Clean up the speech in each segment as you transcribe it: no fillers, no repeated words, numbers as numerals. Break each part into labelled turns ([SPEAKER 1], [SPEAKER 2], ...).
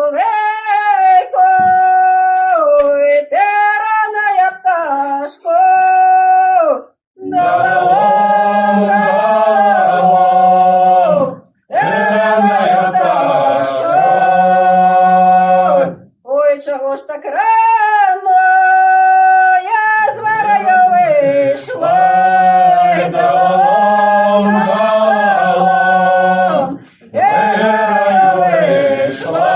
[SPEAKER 1] соловейко, ой, ти рана пташко, ла-ла-лом, ла-ла-лом, ти рана пташко. Ой, чого ж так рано я з варою вийшла, ла-ла-лом, ла-ла-лом, з варою вийшла.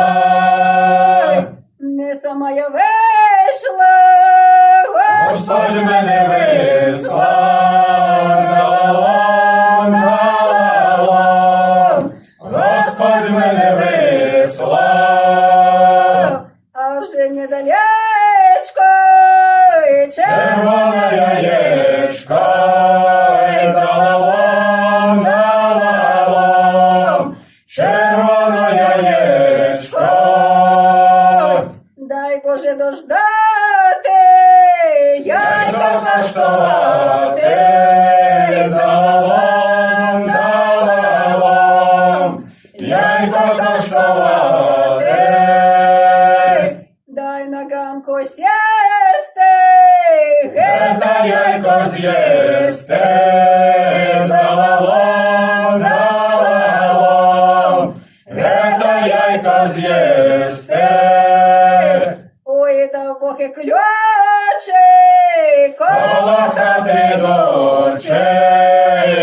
[SPEAKER 1] Не сама я вийшла, Господь мене вислав, ла-ла-лом, ла-ла-лом, Господь мене вислав. А вже недалечко і червона яєчко, ла-ла-лом, ла-ла-лом, червона яєчко. Дай Боже дождати, яйка коштувати, ла-ла-лом, ла-ла-лом, яйка коштувати. Дай на ганку сісти, гета яйко з'їсти, ла-ла-лом, ла-ла-лом, гета яйко з'їсти. Ой, дав Бог і ключі, коло хати дочі,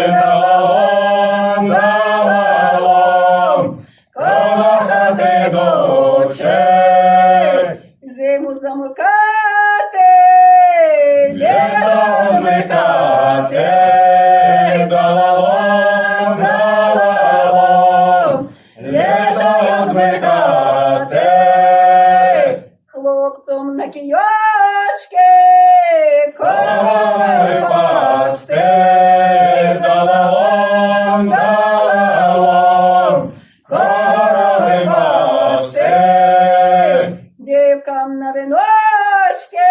[SPEAKER 1] ла-ла-лом, ла-ла-лом, коло хати дочі. Зиму замикати, літо вмикати, ла-ла-лом, ла-ла-лом, літо вмикати. Хлопцям на кійочки корови пасти, ла-ла-лом, ла-ла-лом, корови пасти. Дівкам на віночки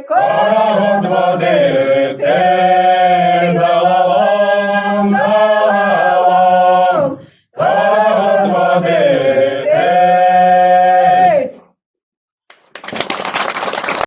[SPEAKER 1] корову водити,